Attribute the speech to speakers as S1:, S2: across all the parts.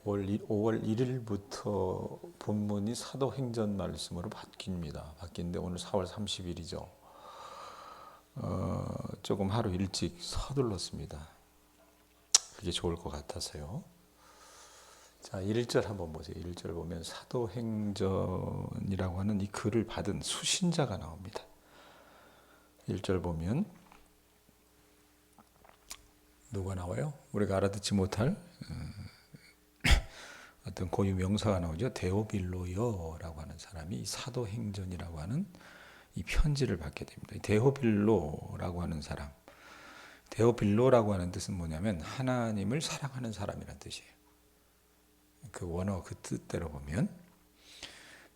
S1: 5월 1일부터 본문이 사도행전 말씀으로 바뀝니다. 오늘 4월 30일이죠. 조금 하루 일찍 서둘렀습니다. 그게 좋을 것 같아서요. 자, 1절 한번 보세요. 1절 보면 사도행전이라고 하는 이 글을 받은 수신자가 나옵니다. 1절 보면 누가 나와요? 우리가 알아듣지 못할 어떤 고유 명사가 나오죠. 데오빌로여라고 하는 사람이 사도행전이라고 하는 이 편지를 받게 됩니다. 데오빌로라고 하는 사람, 데오빌로라고 하는 뜻은 뭐냐면 하나님을 사랑하는 사람이라는 뜻이에요. 그 원어 그 뜻대로 보면.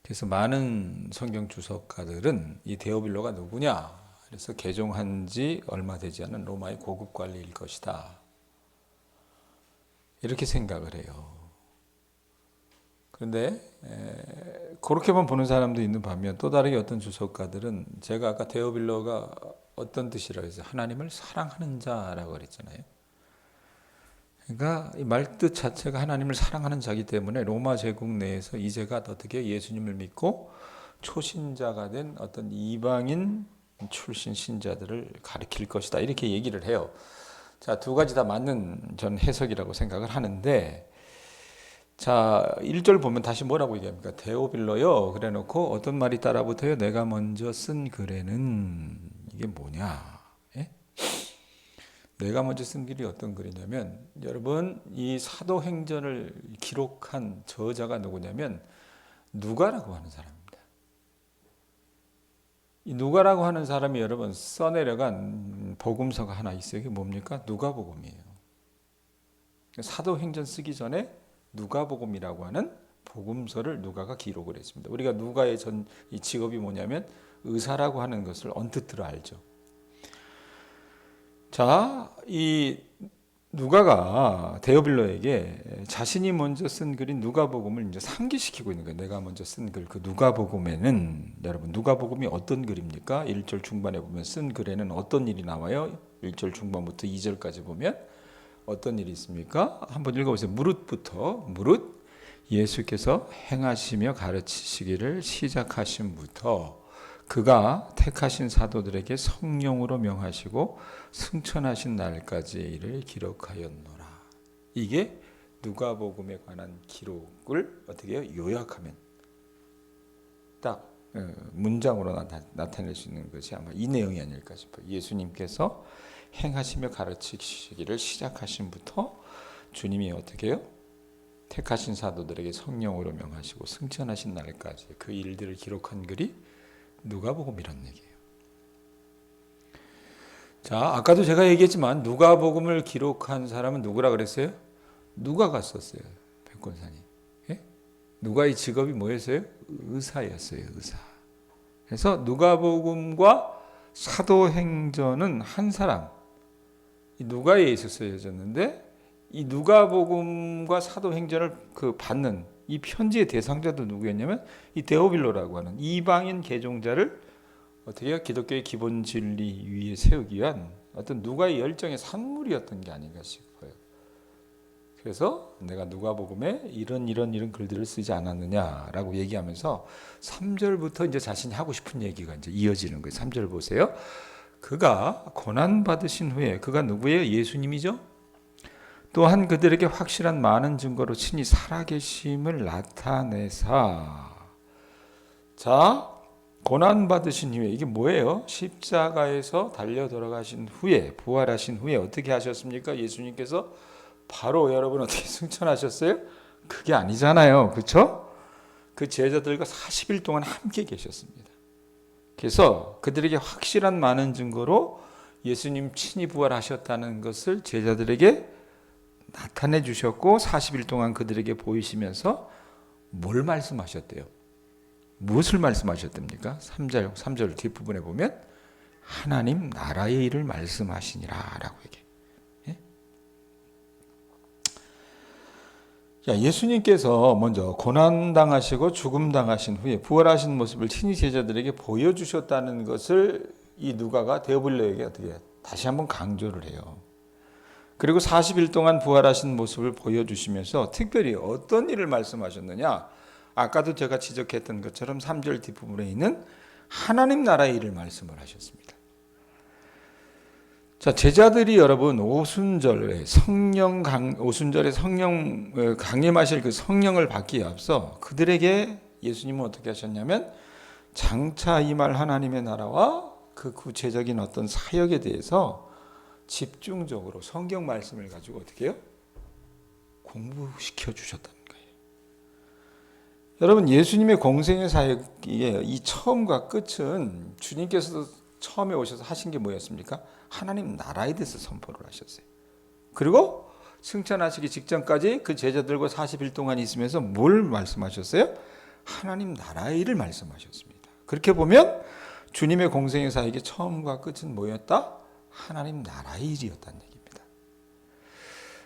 S1: 그래서 많은 성경 주석가들은 이 데오빌로가 누구냐? 그래서 개종한 지 얼마 되지 않은 로마의 고급 관리일 것이다, 이렇게 생각을 해요. 그런데 그렇게만 보는 사람도 있는 반면 또 다르게 어떤 주석가들은, 제가 아까 데오빌로가 어떤 뜻이라고 해서 하나님을 사랑하는 자라고 그랬잖아요. 그러니까 이 말뜻 자체가 하나님을 사랑하는 자이기 때문에 로마 제국 내에서 이제가 어떻게 예수님을 믿고 초신자가 된 어떤 이방인 출신 신자들을 가리킬 것이다, 이렇게 얘기를 해요. 자, 두 가지 다 맞는 전 해석이라고 생각을 하는데, 자, 1절 보면 다시 뭐라고 얘기합니까? 데오빌로여 그래 놓고 어떤 말이 따라 붙어요? 내가 먼저 쓴 글에는, 이게 뭐냐? 예? 내가 먼저 쓴 글이 어떤 글이냐면, 여러분 이 사도행전을 기록한 저자가 누구냐면 누가라고 하는 사람입니다. 이 누가라고 하는 사람이 여러분 써내려간 복음서가 하나 있어요. 이게 뭡니까? 누가복음이에요. 사도행전 쓰기 전에 누가복음이라고 하는 복음서를 누가가 기록을 했습니다. 우리가 누가의 이 직업이 뭐냐면 의사라고 하는 것을 언뜻 들어 알죠. 자, 이 누가가 데오빌로에게 자신이 먼저 쓴 글인 누가복음을 이제 상기시키고 있는 거예요. 내가 먼저 쓴 글, 그 누가복음에는, 여러분 누가복음이 어떤 글입니까? 1절 중반에 보면 쓴 글에는 어떤 일이 나와요? 1절 중반부터 2절까지 보면 어떤 일이 있습니까? 한번 읽어보세요. 무릇 예수께서 행하시며 가르치시기를 시작하심부터 그가 택하신 사도들에게 성령으로 명하시고 승천하신 날까지 이를 기록하였노라. 이게 누가복음에 관한 기록을 어떻게 해요? 요약하면 딱 문장으로 나타낼 수 있는 것이 아마 이 내용이 아닐까 싶어요. 예수님께서 행하시며 가르치시기를 시작하심부터 주님이 어떻게 해요? 택하신 사도들에게 성령으로 명하시고 승천하신 날까지 그 일들을 기록한 글이 누가복음이라는 얘기예요. 자, 아까도 제가 얘기했지만 누가복음을 기록한 사람은 누구라 그랬어요? 누가가 썼어요. 백권사님. 예? 누가의 직업이 뭐였어요? 의사였어요. 의사. 그래서 누가복음과 사도행전은 한 사람, 누가에 있었어야졌는데, 이 누가복음과 사도행전을 받는 이 편지의 대상자도 누구였냐면 이 데오빌로라고 하는 이방인 개종자를 어떻게 기독교의 기본 진리 위에 세우기 위한 어떤 누가의 열정의 산물이었던 게 아닌가 싶어요. 그래서 내가 누가복음에 이런 글들을 쓰지 않았느냐라고 얘기하면서 3절부터 이제 자신이 하고 싶은 얘기가 이제 이어지는 거예요. 3절 보세요. 그가 고난 받으신 후에, 그가 누구예요? 예수님이죠. 또한 그들에게 확실한 많은 증거로 친히 살아계심을 나타내사. 자, 고난 받으신 후에, 이게 뭐예요? 십자가에서 달려 돌아가신 후에, 부활하신 후에 어떻게 하셨습니까? 예수님께서 바로 여러분 어떻게 승천하셨어요? 그게 아니잖아요. 그렇죠? 그 제자들과 40일 동안 함께 계셨습니다. 그래서 그들에게 확실한 많은 증거로 예수님 친히 부활하셨다는 것을 제자들에게 나타내 주셨고 40일 동안 그들에게 보이시면서 뭘 말씀하셨대요? 무엇을 말씀하셨답니까? 3절 뒷부분에 보면 하나님 나라의 일을 말씀하시니라 라고 얘기해요. 예? 예수님께서 먼저 고난당하시고 죽음당하신 후에 부활하신 모습을 친히 제자들에게 보여주셨다는 것을 이 누가가 데오빌로에게 어떻게 다시 한번 강조를 해요. 그리고 40일 동안 부활하신 모습을 보여주시면서 특별히 어떤 일을 말씀하셨느냐? 아까도 제가 지적했던 것처럼 3절 뒷부분에 있는 하나님 나라의 일을 말씀을 하셨습니다. 자, 제자들이 여러분 오순절에 성령 강림하실 그 성령을 받기에 앞서 그들에게 예수님은 어떻게 하셨냐면 장차 임할 하나님의 나라와 그 구체적인 어떤 사역에 대해서 집중적으로 성경 말씀을 가지고 어떻게 해요? 공부시켜 주셨다는 거예요. 여러분, 예수님의 공생의 사역의 이 처음과 끝은 주님께서도 처음에 오셔서 하신 게 뭐였습니까? 하나님 나라에 대해서 선포를 하셨어요. 그리고 승천하시기 직전까지 그 제자들과 40일 동안 있으면서 뭘 말씀하셨어요? 하나님 나라의 일을 말씀하셨습니다. 그렇게 보면 주님의 공생의 사역의 처음과 끝은 뭐였다? 하나님 나라의 일이었다는 얘기입니다.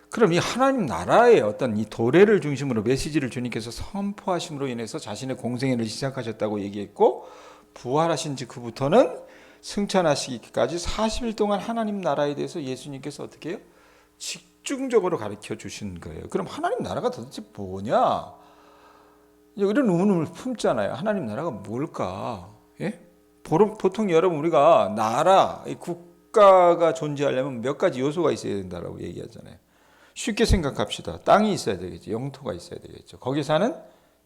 S1: 그럼 이 하나님 나라의 어떤 이 도래를 중심으로 메시지를 주님께서 선포하심으로 인해서 자신의 공생애를 시작하셨다고 얘기했고, 부활하신 직후부터는 승천하시기까지 40일 동안 하나님 나라에 대해서 예수님께서 어떻게 해요? 집중적으로 가르쳐 주신 거예요. 그럼 하나님 나라가 도대체 뭐냐? 이런 의문을 품잖아요. 하나님 나라가 뭘까? 예? 보통 여러분 우리가 나라, 국가가 존재하려면 몇 가지 요소가 있어야 된다고 얘기하잖아요. 쉽게 생각합시다. 땅이 있어야 되겠죠. 영토가 있어야 되겠죠. 거기 사는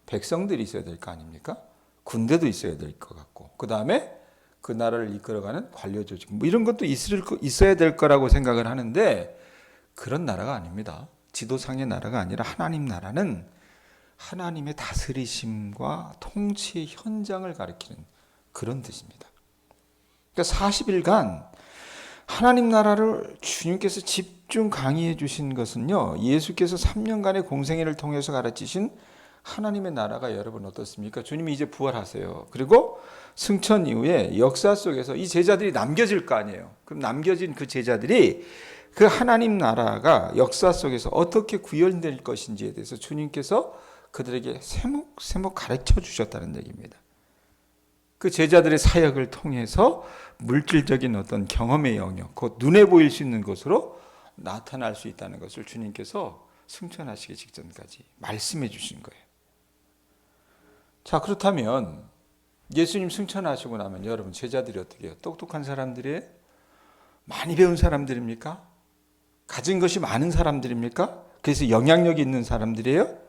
S1: 백성들이 있어야 될 거 아닙니까? 군대도 있어야 될 것 같고, 그 다음에 그 나라를 이끌어가는 관료 조직, 이런 것도 있어야 될 거라고 생각을 하는데, 그런 나라가 아닙니다. 지도상의 나라가 아니라 하나님 나라는 하나님의 다스리심과 통치의 현장을 가리키는 그런 뜻입니다. 그러니까 40일간 하나님 나라를 주님께서 집중 강의해 주신 것은요, 예수께서 3년간의 공생애를 통해서 가르치신 하나님의 나라가 여러분 어떻습니까? 주님이 이제 부활하세요. 그리고 승천 이후에 역사 속에서 이 제자들이 남겨질 거 아니에요. 그럼 남겨진 그 제자들이 그 하나님 나라가 역사 속에서 어떻게 구현될 것인지에 대해서 주님께서 그들에게 세목세목 가르쳐 주셨다는 얘기입니다. 그 제자들의 사역을 통해서 물질적인 어떤 경험의 영역, 곧 눈에 보일 수 있는 것으로 나타날 수 있다는 것을 주님께서 승천하시기 직전까지 말씀해 주신 거예요. 자, 그렇다면 예수님 승천하시고 나면 여러분 제자들이 어떻게 해요? 똑똑한 사람들이에요? 많이 배운 사람들입니까? 가진 것이 많은 사람들입니까? 그래서 영향력이 있는 사람들이에요?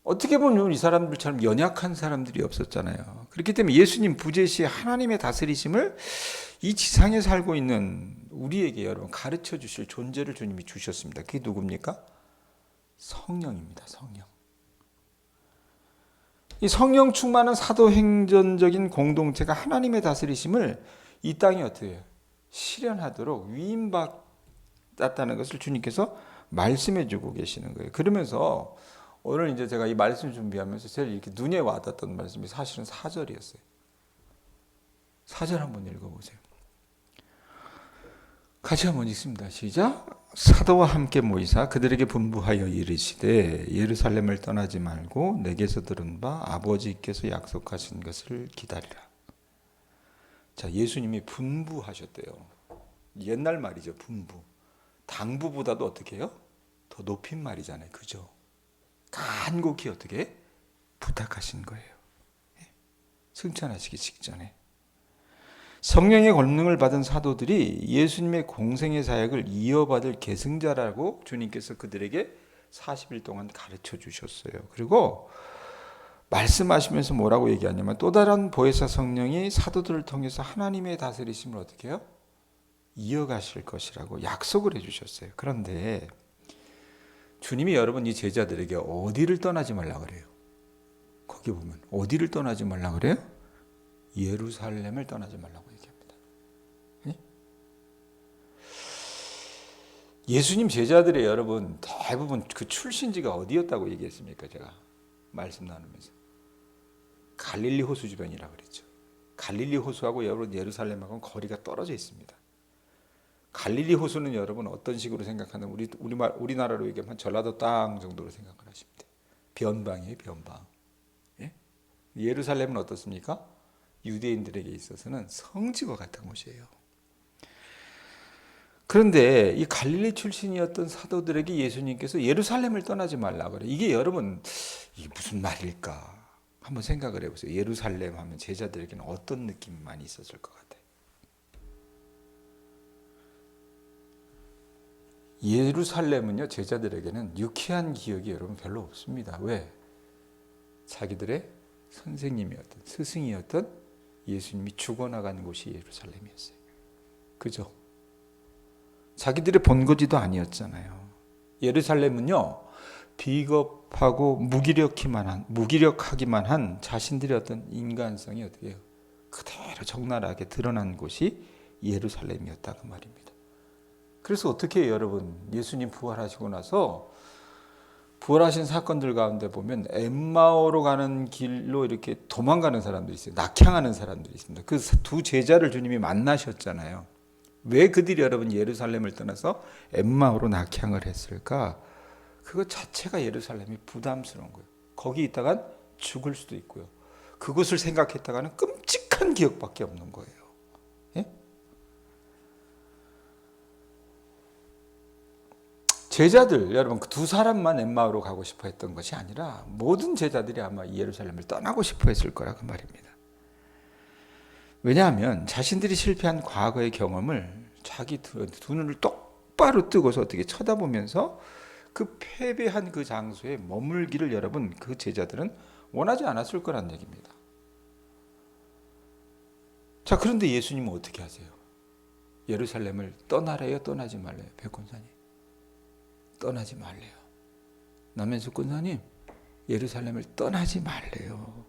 S1: 어떻게 보면 이 사람들처럼 연약한 사람들이 없었잖아요. 그렇기 때문에 예수님 부재시에 하나님의 다스리심을 이 지상에 살고 있는 우리에게 여러분 가르쳐 주실 존재를 주님이 주셨습니다. 그게 누굽니까? 성령입니다. 성령. 이 성령 충만한 사도행전적인 공동체가 하나님의 다스리심을 이 땅에 어떻게 해요? 실현하도록 위임받았다는 것을 주님께서 말씀해 주고 계시는 거예요. 그러면서 오늘 이제 제가 이 말씀 준비하면서 제일 이렇게 눈에 와닿았던 말씀이 사실은 4절이었어요. 4절 한번 읽어보세요. 같이 한번 읽습니다. 시작. 사도와 함께 모이사 그들에게 분부하여 이르시되 예루살렘을 떠나지 말고 내게서 들은 바 아버지께서 약속하신 것을 기다리라. 자, 예수님이 분부하셨대요. 옛날 말이죠. 분부. 당부보다도 어떻게 해요? 더 높인 말이잖아요. 그죠? 간곡히 어떻게 부탁하신 거예요. 승천하시기 직전에. 성령의 권능을 받은 사도들이 예수님의 공생의 사역을 이어받을 계승자라고 주님께서 그들에게 40일 동안 가르쳐 주셨어요. 그리고 말씀하시면서 뭐라고 얘기하냐면 또 다른 보혜사 성령이 사도들을 통해서 하나님의 다스리심을 어떻게 해요? 이어가실 것이라고 약속을 해주셨어요. 그런데 주님이 여러분 이 제자들에게 어디를 떠나지 말라 그래요? 거기 보면 어디를 떠나지 말라 그래요? 예루살렘을 떠나지 말라고 얘기합니다. 예수님 제자들의 여러분 대부분 그 출신지가 어디였다고 얘기했습니까? 제가 말씀 나누면서 갈릴리 호수 주변이라고 그랬죠. 갈릴리 호수하고 여러분 예루살렘하고는 거리가 떨어져 있습니다. 갈릴리 호수는 여러분 어떤 식으로 생각하는 우리나라로 얘기하면 전라도 땅 정도로 생각을 하시면 돼요. 변방이에요, 변방. 예? 예루살렘은 어떻습니까? 유대인들에게 있어서는 성지와 같은 곳이에요. 그런데 이 갈릴리 출신이었던 사도들에게 예수님께서 예루살렘을 떠나지 말라 그래. 이게 여러분 이게 무슨 말일까? 한번 생각을 해보세요. 예루살렘 하면 제자들에게는 어떤 느낌이 많이 있었을 것 같아요. 예루살렘은요 제자들에게는 유쾌한 기억이 여러분 별로 없습니다. 왜? 자기들의 선생님이었던 스승이었던 예수님이 죽어나간 곳이 예루살렘이었어요. 그죠? 자기들이 본거지도 아니었잖아요. 예루살렘은요 비겁하고 무기력하기만 한 자신들의 어떤 인간성이 어떻게 해요? 그대로 적나라하게 드러난 곳이 예루살렘이었다는 말입니다. 그래서 어떻게 해요, 여러분? 예수님 부활하시고 나서 부활하신 사건들 가운데 보면 엠마오로 가는 길로 이렇게 도망가는 사람들이 있어요. 낙향하는 사람들이 있습니다. 그 두 제자를 주님이 만나셨잖아요. 왜 그들이 여러분 예루살렘을 떠나서 엠마오로 낙향을 했을까? 그것 자체가 예루살렘이 부담스러운 거예요. 거기 있다간 죽을 수도 있고요. 그것을 생각했다가는 끔찍한 기억밖에 없는 거예요. 예? 제자들 여러분 그 두 사람만 엠마오로 가고 싶어 했던 것이 아니라 모든 제자들이 아마 예루살렘을 떠나고 싶어 했을 거라고 말입니다. 왜냐하면 자신들이 실패한 과거의 경험을 자기 두 눈을 똑바로 뜨고서 어떻게 쳐다보면서 그 패배한 그 장소에 머물기를 여러분 그 제자들은 원하지 않았을 거란 얘기입니다. 자, 그런데 예수님은 어떻게 하세요? 예루살렘을 떠나래요, 떠나지 말래요? 백권사님 떠나지 말래요. 남현숙 권사님 예루살렘을 떠나지 말래요.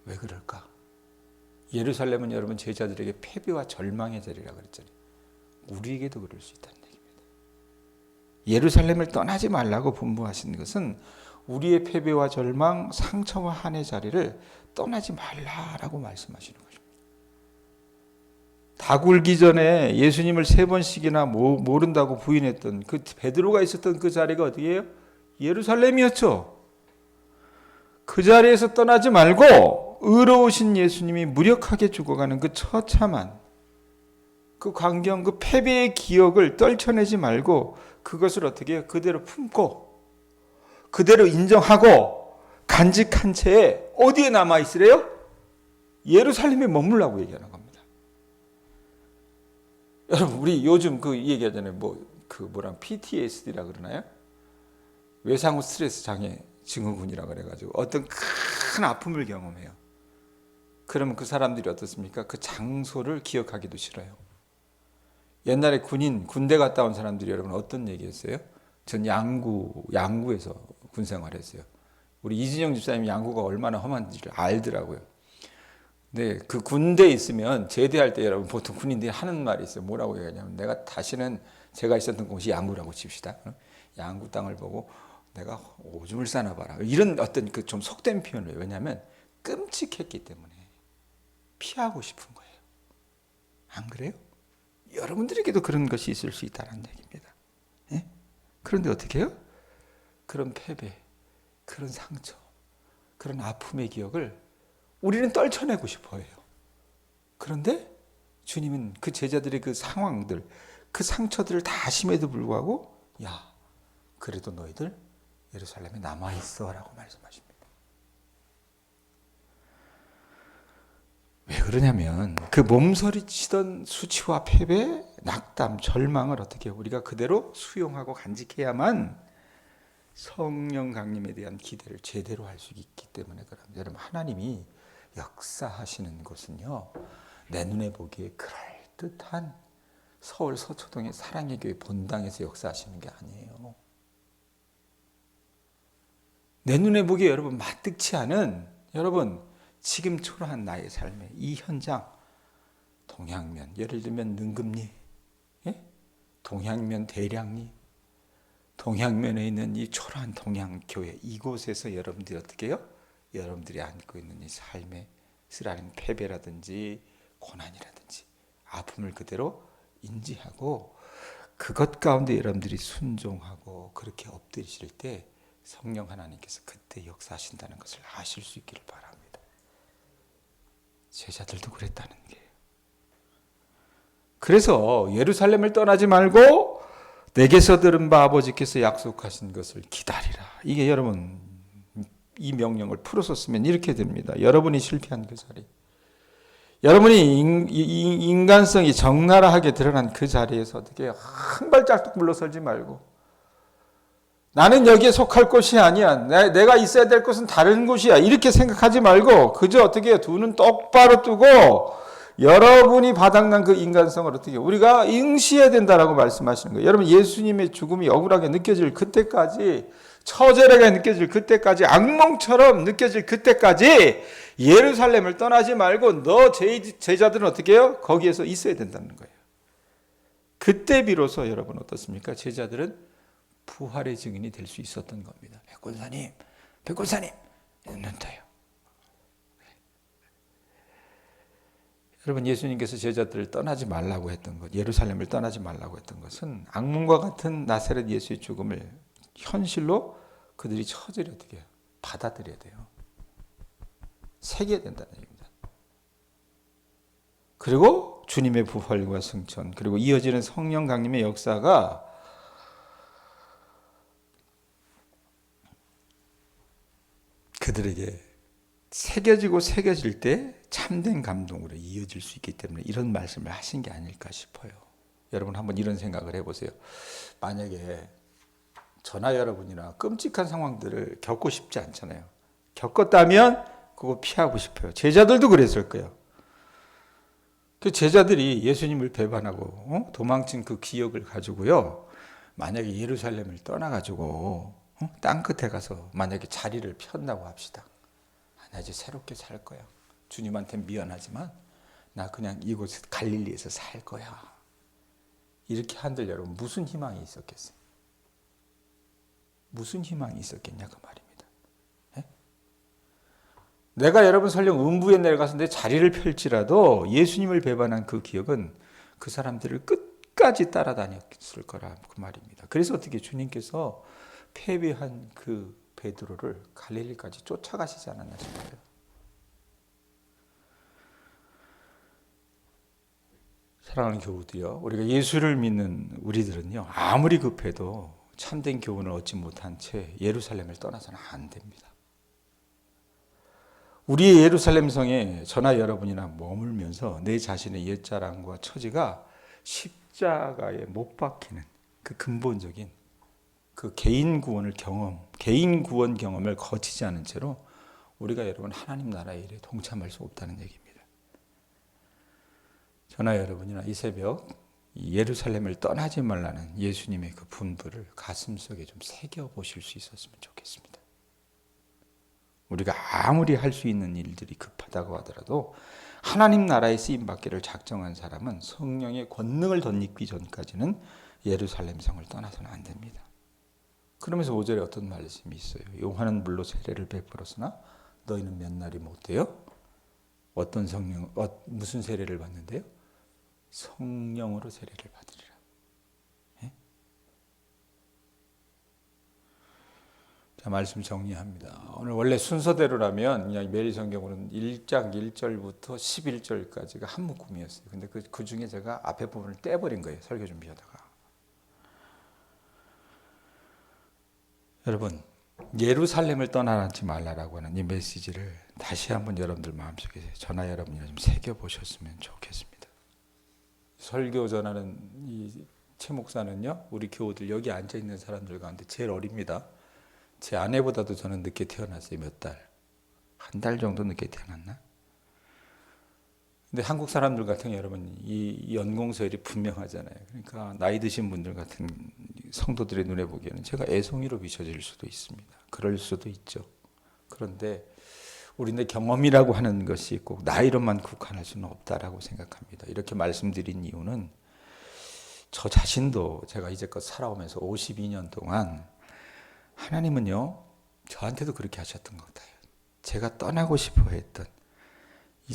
S1: 왜 그럴까? 예루살렘은 여러분 제자들에게 패배와 절망의 자리라고 그랬잖아요. 우리에게도 그럴 수 있다는 얘기입니다. 예루살렘을 떠나지 말라고 분부하신 것은 우리의 패배와 절망, 상처와 한의 자리를 떠나지 말라라고 말씀하시는 것입니다. 다 굴기 전에 예수님을 3번씩이나 모른다고 부인했던 그 베드로가 있었던 그 자리가 어디예요? 예루살렘이었죠. 그 자리에서 떠나지 말고 의로우신 예수님이 무력하게 죽어가는 그 처참한 그 광경, 그 패배의 기억을 떨쳐내지 말고 그것을 어떻게 해요? 그대로 품고 그대로 인정하고 간직한 채에 어디에 남아있으래요? 예루살렘에 머물라고 얘기하는 겁니다. 여러분 우리 요즘 그 얘기하잖아요. PTSD라 그러나요? 외상후 스트레스 장애 증후군이라 그래가지고 어떤 큰 아픔을 경험해요. 그러면 그 사람들이 어떻습니까? 그 장소를 기억하기도 싫어요. 옛날에 군대 갔다 온 사람들이 여러분 어떤 얘기했어요? 전 양구에서 군 생활했어요. 우리 이진영 집사님이 양구가 얼마나 험한지를 알더라고요. 네, 그 군대에 있으면 제대할 때 여러분 보통 군인들이 하는 말이 있어요. 뭐라고 얘기하냐면 내가 다시는 제가 있었던 곳이 양구라고 칩시다. 양구 땅을 보고 내가 오줌을 싸나 봐라. 이런 어떤 그 좀 속된 표현을 해요. 왜냐하면 끔찍했기 때문에 피하고 싶은 거예요. 안 그래요? 여러분들에게도 그런 것이 있을 수 있다는 얘기입니다. 예? 그런데 어떻게 해요? 그런 패배, 그런 상처, 그런 아픔의 기억을 우리는 떨쳐내고 싶어 해요. 그런데 주님은 그 제자들의 그 상황들, 그 상처들을 다 아심에도 불구하고 야, 그래도 너희들 예루살렘에 남아있어 라고 말씀하십니다. 왜 그러냐면 그 몸서리치던 수치와 패배, 낙담, 절망을 어떻게 우리가 그대로 수용하고 간직해야만 성령 강림에 대한 기대를 제대로 할 수 있기 때문에 그럽니다. 여러분 하나님이 역사하시는 것은요 내 눈에 보기에 그럴듯한 서울 서초동의 사랑의 교회 본당에서 역사하시는 게 아니에요. 내 눈에 보기에 여러분 마뜩치 않은 여러분 지금 초라한 나의 삶의 이 현장 동양면 예를 들면 능금리 예? 동양면 대량리 동양면에 있는 이 초라한 동양교회 이곳에서 여러분들이 어떻게 해요? 여러분들이 안고 있는 이 삶의 쓰라린 패배라든지 고난이라든지 아픔을 그대로 인지하고 그것 가운데 여러분들이 순종하고 그렇게 엎드리실 때 성령 하나님께서 그때 역사하신다는 것을 아실 수 있기를 바랍니다. 제자들도 그랬다는 게 그래서 예루살렘을 떠나지 말고 내게서 들은 바 아버지께서 약속하신 것을 기다리라. 이게 여러분 이 명령을 풀어서 쓰면 이렇게 됩니다. 여러분이 실패한 그 자리, 여러분이 인간성이 적나라하게 드러난 그 자리에서 어떻게 한 발짝도 물러설지 말고, 나는 여기에 속할 곳이 아니야, 내가 있어야 될 곳은 다른 곳이야, 이렇게 생각하지 말고 그저 어떻게 두 눈 똑바로 뜨고 여러분이 바닥난 그 인간성을 어떻게 우리가 응시해야 된다라고 말씀하시는 거예요. 여러분, 예수님의 죽음이 억울하게 느껴질 그때까지, 처절하게 느껴질 그때까지, 악몽처럼 느껴질 그때까지 예루살렘을 떠나지 말고 너 제자들은 어떻게 해요? 거기에서 있어야 된다는 거예요. 그때 비로소 여러분 어떻습니까? 제자들은 부활의 증인이 될 수 있었던 겁니다. 백권사님 눈 떠요. 여러분, 예수님께서 제자들을 떠나지 말라고 했던 것, 예루살렘을 떠나지 말라고 했던 것은 악몽과 같은 나사렛 예수의 죽음을 현실로 그들이 처절히 어떻게 해요? 받아들여야 돼요. 새겨야 된다는 얘기입니다. 그리고 주님의 부활과 승천, 그리고 이어지는 성령 강림의 역사가 그들에게 새겨질 때 참된 감동으로 이어질 수 있기 때문에 이런 말씀을 하신 게 아닐까 싶어요. 여러분, 한번 이런 생각을 해보세요. 만약에 저나 여러분이나 끔찍한 상황들을 겪고 싶지 않잖아요. 겪었다면 그거 피하고 싶어요. 제자들도 그랬을 거예요. 그 제자들이 예수님을 배반하고 도망친 그 기억을 가지고요, 만약에 예루살렘을 떠나가지고 땅 끝에 가서 만약에 자리를 폈다고 합시다. 나 이제 새롭게 살 거야. 주님한테 미안하지만 나 그냥 이곳 갈릴리에서 살 거야. 이렇게 한들 여러분 무슨 희망이 있었겠어요? 무슨 희망이 있었겠냐 그 말입니다. 네? 내가 여러분 설령 음부에 내려가서 내 자리를 펼지라도 예수님을 배반한 그 기억은 그 사람들을 끝까지 따라다녔을 거라 그 말입니다. 그래서 어떻게 주님께서 패배한 그 베드로를 갈릴리까지 쫓아가시지 않았나 싶어요. 사랑하는 교우들이요, 우리가 예수를 믿는 우리들은요, 아무리 급해도 참된 교훈을 얻지 못한 채 예루살렘을 떠나서는 안 됩니다. 우리의 예루살렘 성에 저나 여러분이나 머물면서 내 자신의 옛자랑과 처지가 십자가에 못 박히는 그 근본적인 그 개인 구원 경험을 거치지 않은 채로 우리가 여러분 하나님 나라의 일에 동참할 수 없다는 얘기입니다. 저나 여러분이나 이 새벽 예루살렘을 떠나지 말라는 예수님의 그 분부를 가슴속에 좀 새겨보실 수 있었으면 좋겠습니다. 우리가 아무리 할 수 있는 일들이 급하다고 하더라도 하나님 나라의 쓰임받기를 작정한 사람은 성령의 권능을 덧입기 전까지는 예루살렘 성을 떠나서는 안 됩니다. 그러면서 5절에 어떤 말씀이 있어요? 요한은 물로 세례를 베풀었으나 너희는 몇 날이 못돼요? 어떤 성령, 무슨 세례를 받는데요? 성령으로 세례를 받으리라. 예? 자, 말씀 정리합니다. 오늘 원래 순서대로라면 그냥 메리 성경으로는 1장 1절부터 11절까지가 한 묶음이었어요. 근데 그 중에 제가 앞에 부분을 떼버린 거예요. 설교 준비하다가. 여러분, 예루살렘을 떠나지 말라라고 하는 이 메시지를 다시 한번 여러분들 마음속에 저나 여러분이 좀 새겨보셨으면 좋겠습니다. 설교 전하는 이 최 목사는요, 우리 교우들 여기 앉아있는 사람들 가운데 제일 어립니다. 제 아내보다도 저는 늦게 태어났어요. 몇 달. 한 달 정도 늦게 태어났나? 근데 한국 사람들 같은 여러분 이 연공서열이 분명하잖아요. 그러니까 나이 드신 분들 같은 성도들의 눈에 보기에는 제가 애송이로 비춰질 수도 있습니다. 그럴 수도 있죠. 그런데 우리네 경험이라고 하는 것이 꼭 나이로만 국한할 수는 없다라고 생각합니다. 이렇게 말씀드린 이유는 저 자신도 제가 이제껏 살아오면서 52년 동안 하나님은요, 저한테도 그렇게 하셨던 것 같아요. 제가 떠나고 싶어 했던 이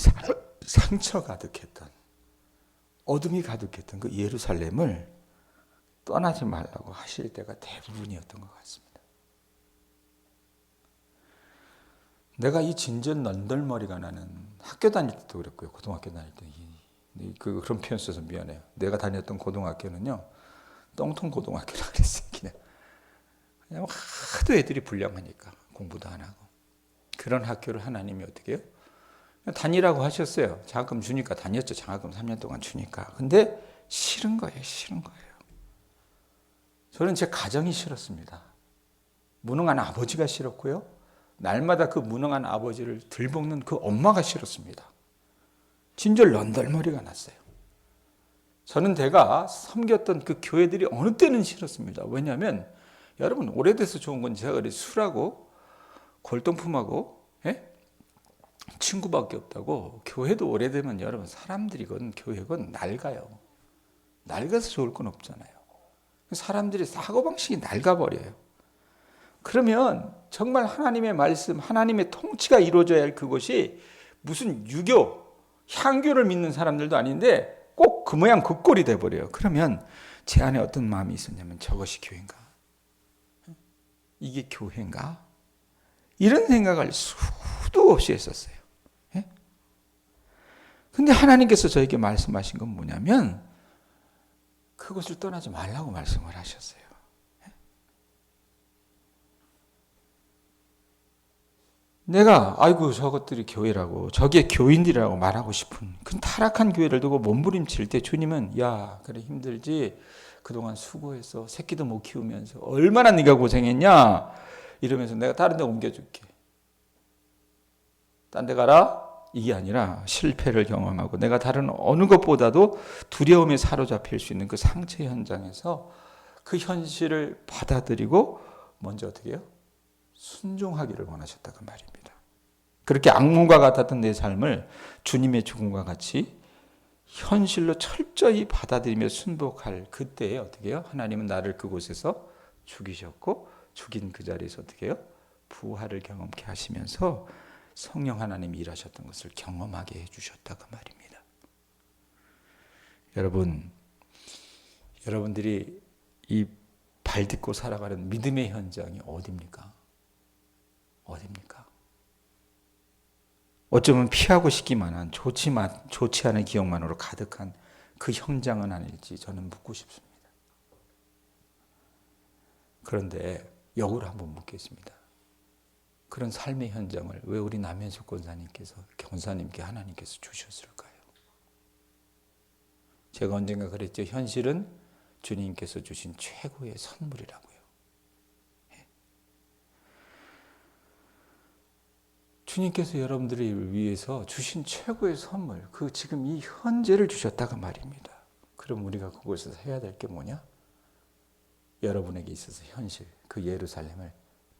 S1: 상처 가득했던, 어둠이 가득했던 그 예루살렘을 떠나지 말라고 하실 때가 대부분이었던 것 같습니다. 내가 이 진전 넌덜머리가 나는 학교 다닐 때도 그랬고요. 고등학교 다닐 때 그런 표현 써서 미안해요. 내가 다녔던 고등학교는요, 똥통 고등학교라 그랬어요. 그냥 하도 애들이 불량하니까 공부도 안 하고. 그런 학교를 하나님이 어떻게 해요? 다니라고 하셨어요. 장학금 주니까 다녔죠. 장학금 3년 동안 주니까. 근데 싫은 거예요. 싫은 거예요. 저는 제 가정이 싫었습니다. 무능한 아버지가 싫었고요. 날마다 그 무능한 아버지를 들볶는 그 엄마가 싫었습니다. 진절 런덜머리가 났어요. 저는 제가 섬겼던 그 교회들이 어느 때는 싫었습니다. 왜냐하면 여러분 오래돼서 좋은 건 제가 그래 술하고 골동품하고 친구밖에 없다고. 교회도 오래되면 여러분 사람들이건 교회건 낡아요. 낡아서 좋을 건 없잖아요. 사람들이 사고방식이 낡아버려요. 그러면 정말 하나님의 말씀, 하나님의 통치가 이루어져야 할 그곳이 무슨 유교, 향교를 믿는 사람들도 아닌데 꼭 그 모양 그 꼴이 돼버려요. 그러면 제 안에 어떤 마음이 있었냐면 저것이 교회인가? 이게 교회인가? 이런 생각을 수도 없이 했었어요. 근데 하나님께서 저에게 말씀하신 건 뭐냐면 그것을 떠나지 말라고 말씀을 하셨어요. 내가 아이고 저것들이 교회라고 저게 교인들이라고 말하고 싶은 그 타락한 교회를 두고 몸부림칠 때 주님은 야 그래 힘들지 그동안 수고해서 새끼도 못 키우면서 얼마나 네가 고생했냐 이러면서 내가 다른 데 옮겨줄게. 딴 데 가라. 이게 아니라 실패를 경험하고 내가 다른 어느 것보다도 두려움에 사로잡힐 수 있는 그 상처 현장에서 그 현실을 받아들이고 먼저 어떻게 해요? 순종하기를 원하셨다고 말입니다. 그렇게 악몽과 같았던 내 삶을 주님의 죽음과 같이 현실로 철저히 받아들이며 순복할 그때에 어떻게 해요? 하나님은 나를 그곳에서 죽이셨고 죽인 그 자리에서 어떻게 해요? 부활을 경험케 하시면서 성령 하나님이 일하셨던 것을 경험하게 해주셨다고 말입니다. 여러분들이 이 발 딛고 살아가는 믿음의 현장이 어디입니까? 어디입니까? 어쩌면 피하고 싶기만 한 좋지 않은 기억만으로 가득한 그 현장은 아닐지 저는 묻고 싶습니다. 그런데 역으로 한번 묻겠습니다. 그런 삶의 현장을 왜 우리 남현숙 권사님께 하나님께서 주셨을까요? 제가 언젠가 그랬죠. 현실은 주님께서 주신 최고의 선물이라고요. 주님께서 여러분들을 위해서 주신 최고의 선물, 그 지금 이 현재를 주셨다고 말입니다. 그럼 우리가 그곳에서 해야 될 게 뭐냐? 여러분에게 있어서 현실, 그 예루살렘을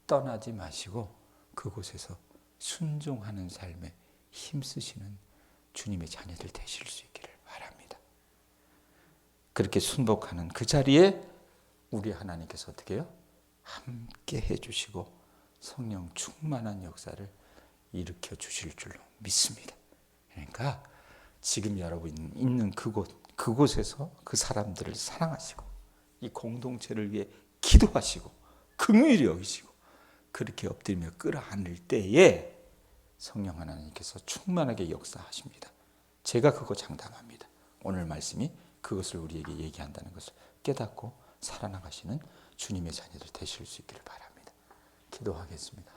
S1: 떠나지 마시고 그곳에서 순종하는 삶에 힘쓰시는 주님의 자녀들 되실 수 있기를 바랍니다. 그렇게 순복하는 그 자리에 우리 하나님께서 어떻게 해요? 함께 해주시고 성령 충만한 역사를 일으켜 주실 줄로 믿습니다. 그러니까 지금 여러분 있는 그곳에서 그 사람들을 사랑하시고 이 공동체를 위해 기도하시고 긍휼히 여기시고 그렇게 엎드리며 끌어안을 때에 성령 하나님께서 충만하게 역사하십니다. 제가 그거 장담합니다. 오늘 말씀이 그것을 우리에게 얘기한다는 것을 깨닫고 살아나가시는 주님의 자녀들 되실 수 있기를 바랍니다. 기도하겠습니다.